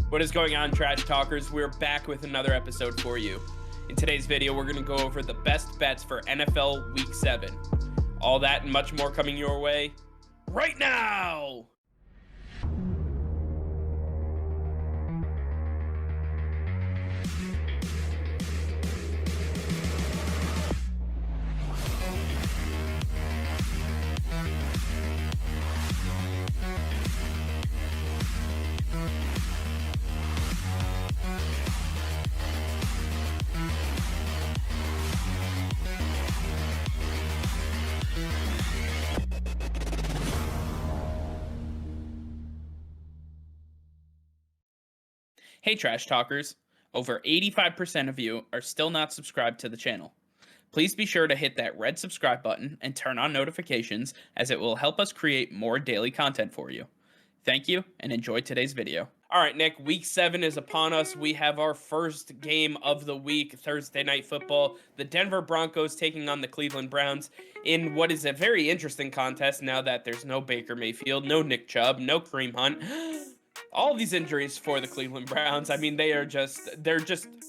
What is going on, Trash Talkers? We're back with another episode for you. In today's video, we're going to go over the best bets for NFL Week 7. All that and much more coming your way right now! Hey Trash Talkers, over 85% of you are still not subscribed to the channel. Please be sure to hit that red subscribe button and turn on notifications, as it will help us create more daily content for you. Thank you and enjoy today's video. All right, Nick, Week 7 is upon us. We have our first game of the week, Thursday Night Football. The Denver Broncos taking on the Cleveland Browns in what is a very interesting contest now that there's no Baker Mayfield, no Nick Chubb, no Kareem Hunt. All these injuries for the Cleveland Browns. I mean, they're just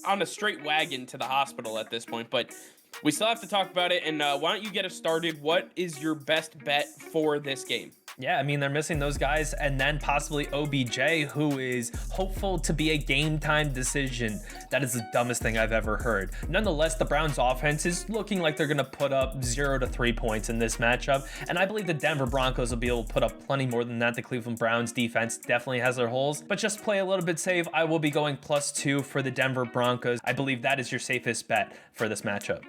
on a straight wagon to the hospital at this point, but we still have to talk about it. And why don't you get us started? What is your best bet for this game? Yeah, I mean, they're missing those guys, and then possibly OBJ, who is hopeful to be a game-time decision. That is the dumbest thing I've ever heard. Nonetheless, the Browns' offense is looking like they're going to put up 0 to 3 points in this matchup, and I believe the Denver Broncos will be able to put up plenty more than that. The Cleveland Browns' defense definitely has their holes, but just play a little bit safe. I will be going +2 for the Denver Broncos. I believe that is your safest bet for this matchup.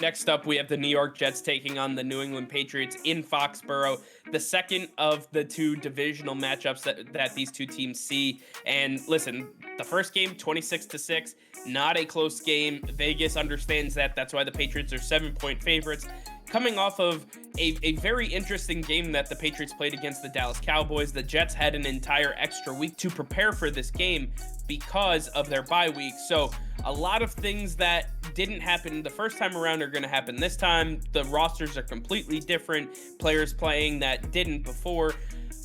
Next up, we have the New York Jets taking on the New England Patriots in Foxborough, the second of the two divisional matchups that these two teams see. And listen, the first game, 26-6, not a close game. Vegas understands that. That's why the Patriots are 7-point favorites. Coming off of a very interesting game that the Patriots played against the Dallas Cowboys, the Jets had an entire extra week to prepare for this game because of their bye week. So a lot of things that didn't happen the first time around are going to happen this time. The rosters are completely different. Players playing that didn't before.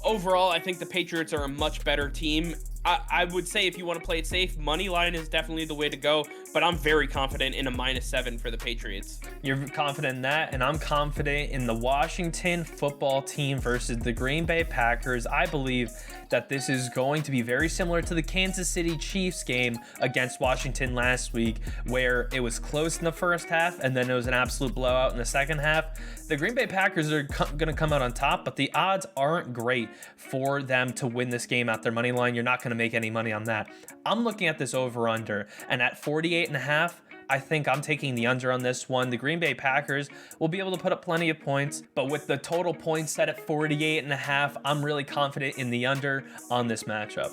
Overall, I think the Patriots are a much better team. I would say if you want to play it safe, money line is definitely the way to go, but I'm very confident in a -7 for the Patriots. You're confident in that, and I'm confident in the Washington football team versus the Green Bay Packers. I believe that this is going to be very similar to the Kansas City Chiefs game against Washington last week, where it was close in the first half and then it was an absolute blowout in the second half. The Green Bay Packers are going to come out on top, but the odds aren't great for them to win this game at their money line. You're not going to make any money on that. I'm looking at this over under, and at 48.5, I think I'm taking the under on this one. The Green Bay Packers will be able to put up plenty of points, but with the total points set at 48.5, I'm really confident in the under on this matchup.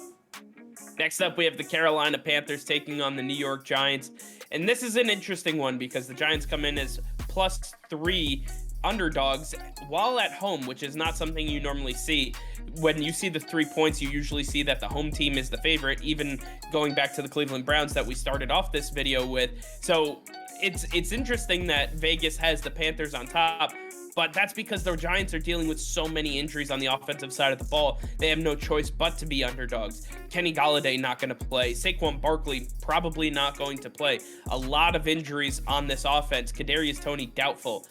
Next up, we have the Carolina Panthers taking on the New York Giants. And this is an interesting one because the Giants come in as +3 underdogs while at home, which is not something you normally see. When you see the 3 points, you usually see that the home team is the favorite, even going back to the Cleveland Browns that we started off this video with. So it's interesting that Vegas has the Panthers on top, but that's because the Giants are dealing with so many injuries on the offensive side of the ball. They have no choice but to be underdogs. Kenny Golladay not going to play. Saquon Barkley probably not going to play. A lot of injuries on this offense. Kadarius Toney doubtful.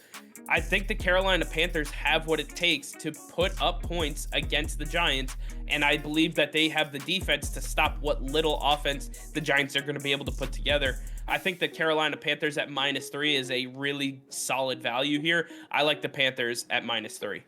I think the Carolina Panthers have what it takes to put up points against the Giants, and I believe that they have the defense to stop what little offense the Giants are going to be able to put together. I think the Carolina Panthers at -3 is a really solid value here. I like the Panthers at -3.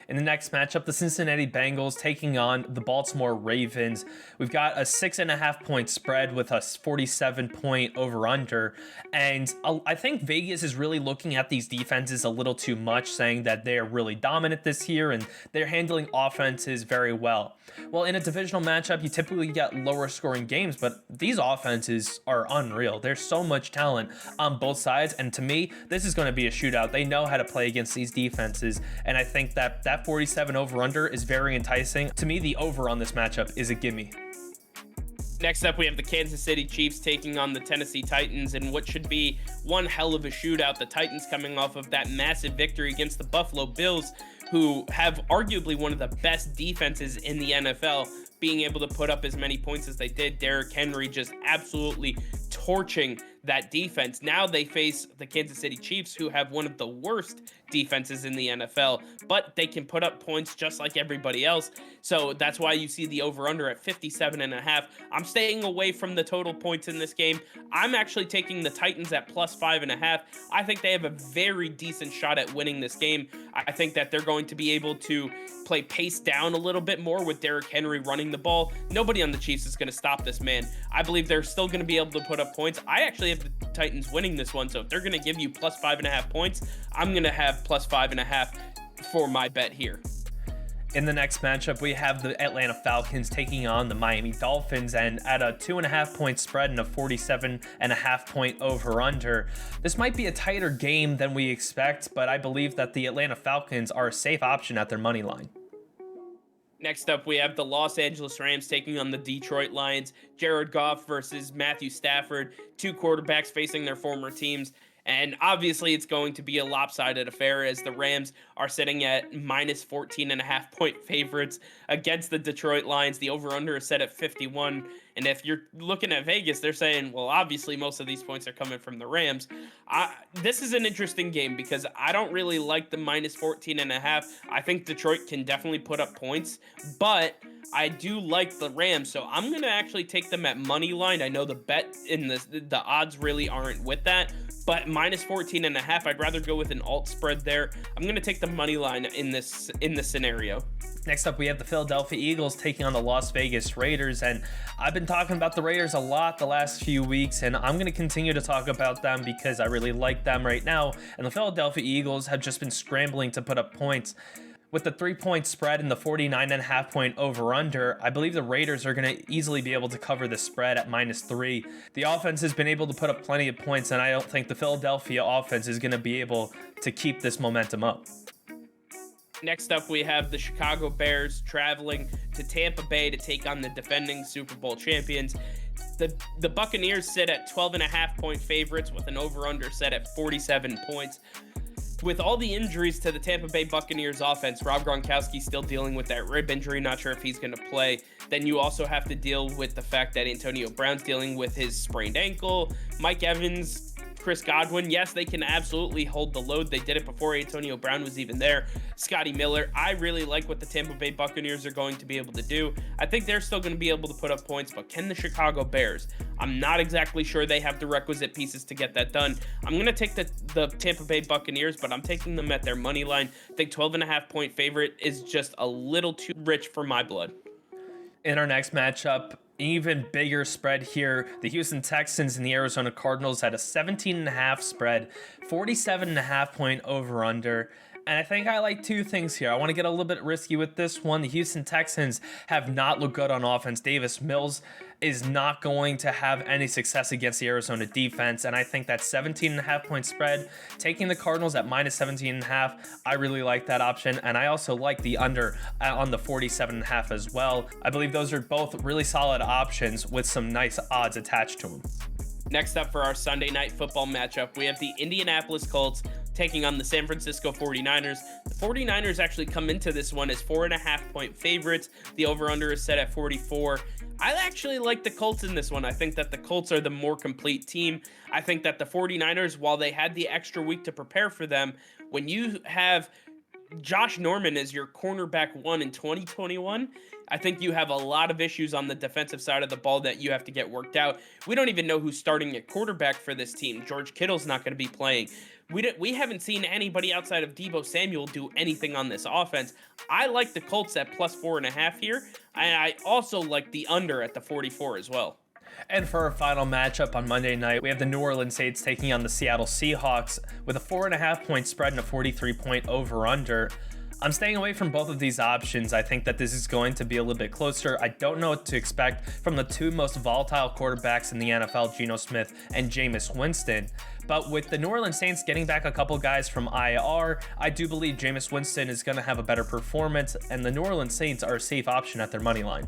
In the next matchup, the Cincinnati Bengals taking on the Baltimore Ravens. We've got a 6.5-point spread with a 47-point over-under. And I think Vegas is really looking at these defenses a little too much, saying that they're really dominant this year and they're handling offenses very well. Well, in a divisional matchup, you typically get lower scoring games, but these offenses are unreal. There's so much talent on both sides. And to me, this is going to be a shootout. They know how to play against these defenses. And I think that 47 over-under is very enticing. To me, the over on this matchup is a gimme. Next up, we have the Kansas City Chiefs taking on the Tennessee Titans in what should be one hell of a shootout. The Titans coming off of that massive victory against the Buffalo Bills, who have arguably one of the best defenses in the NFL. being able to put up as many points as they did. Derrick Henry just absolutely torching that defense. Now they face the Kansas City Chiefs, who have one of the worst defenses in the NFL, but they can put up points just like everybody else. So that's why you see the over-under at 57.5. I'm staying away from the total points in this game. I'm actually taking the Titans at plus 5.5. I think they have a very decent shot at winning this game. I think that they're going to be able to play pace down a little bit more with Derrick Henry running the ball. Nobody on the Chiefs is going to stop this man. I believe they're still going to be able to put up points. I actually have the Titans winning this one, so if they're going to give you plus 5.5 points, I'm going to have plus 5.5 for my bet here. In the next matchup, we have the Atlanta Falcons taking on the Miami Dolphins, and at a 2.5-point spread and a 47.5-point over-under. This might be a tighter game than we expect, but I believe that the Atlanta Falcons are a safe option at their money line. Next up, we have the Los Angeles Rams taking on the Detroit Lions. Jared Goff versus Matthew Stafford, two quarterbacks facing their former teams. And obviously, it's going to be a lopsided affair as the Rams are sitting at minus 14.5-point favorites against the Detroit Lions. The over-under is set at 51. And if you're looking at Vegas, they're saying, well, obviously, most of these points are coming from the Rams. This is an interesting game because I don't really like the minus 14.5. I think Detroit can definitely put up points, but I do like the Rams, so I'm going to actually take them at money line. I know the bet in the odds really aren't with that, but minus 14.5, I'd rather go with an alt spread there. I'm going to take the money line in this scenario. Next up, we have the Philadelphia Eagles taking on the Las Vegas Raiders, and I've been talking about the Raiders a lot the last few weeks, and I'm going to continue to talk about them because I really like them right now, and the Philadelphia Eagles have just been scrambling to put up points. With the 3-point spread and the 49.5-point over-under, I believe the Raiders are going to easily be able to cover the spread at -3. The offense has been able to put up plenty of points, and I don't think the Philadelphia offense is going to be able to keep this momentum up. Next up, we have the Chicago Bears traveling to Tampa Bay to take on the defending Super Bowl champions. The Buccaneers sit at 12.5-point favorites with an over-under set at 47 points. With all the injuries to the Tampa Bay Buccaneers offense, Rob Gronkowski still dealing with that rib injury, not sure if he's going to play. Then you also have to deal with the fact that Antonio Brown's dealing with his sprained ankle. Mike Evans, Chris Godwin, yes, they can absolutely hold the load. They did it before Antonio Brown was even there. Scotty Miller, I really like what the Tampa Bay Buccaneers are going to be able to do. I think they're still going to be able to put up points, but can the Chicago Bears? I'm not exactly sure they have the requisite pieces to get that done. I'm going to take the Tampa Bay Buccaneers, but I'm taking them at their money line. I think 12.5-point favorite is just a little too rich for my blood. In our next matchup, even bigger spread here. The Houston Texans and the Arizona Cardinals had a 17.5 spread, 47.5-point over-under. And I think I like two things here. I want to get a little bit risky with this one. The Houston Texans have not looked good on offense. Davis Mills is not going to have any success against the Arizona defense. And I think that 17.5-point spread, taking the Cardinals at -17.5, I really like that option. And I also like the under on the 47.5 as well. I believe those are both really solid options with some nice odds attached to them. Next up for our Sunday night football matchup, we have the Indianapolis Colts taking on the San Francisco 49ers. The 49ers actually come into this one as 4.5-point favorites. The over-under is set at 44. I actually like the Colts in this one. I think that the Colts are the more complete team. I think that the 49ers, while they had the extra week to prepare for them, when you have Josh Norman as your cornerback one in 2021, I think you have a lot of issues on the defensive side of the ball that you have to get worked out. We don't even know who's starting at quarterback for this team. George Kittle's not going to be playing. We haven't seen anybody outside of Deebo Samuel do anything on this offense. I like the Colts at +4.5 here, and I also like the under at the 44 as well. And for our final matchup on Monday night, we have the New Orleans Saints taking on the Seattle Seahawks with a 4.5-point spread and a 43-point over-under. I'm staying away from both of these options. I think that this is going to be a little bit closer. I don't know what to expect from the two most volatile quarterbacks in the NFL, Geno Smith and Jameis Winston. But with the New Orleans Saints getting back a couple guys from IR, I do believe Jameis Winston is going to have a better performance, and the New Orleans Saints are a safe option at their money line.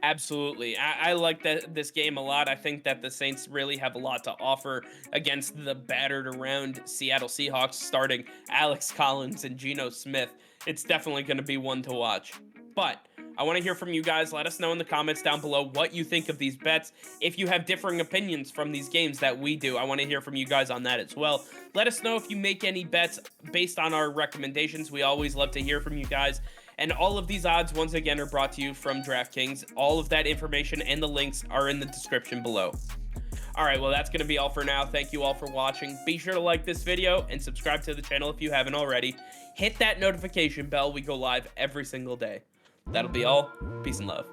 Absolutely. I like this game a lot. I think that the Saints really have a lot to offer against the battered around Seattle Seahawks starting Alex Collins and Geno Smith. It's definitely going to be one to watch. But I want to hear from you guys. Let us know in the comments down below what you think of these bets. If you have differing opinions from these games that we do, I want to hear from you guys on that as well. Let us know if you make any bets based on our recommendations. We always love to hear from you guys. And all of these odds, once again, are brought to you from DraftKings. All of that information and the links are in the description below. All right, well, that's going to be all for now. Thank you all for watching. Be sure to like this video and subscribe to the channel if you haven't already. Hit that notification bell. We go live every single day. That'll be all. Peace and love.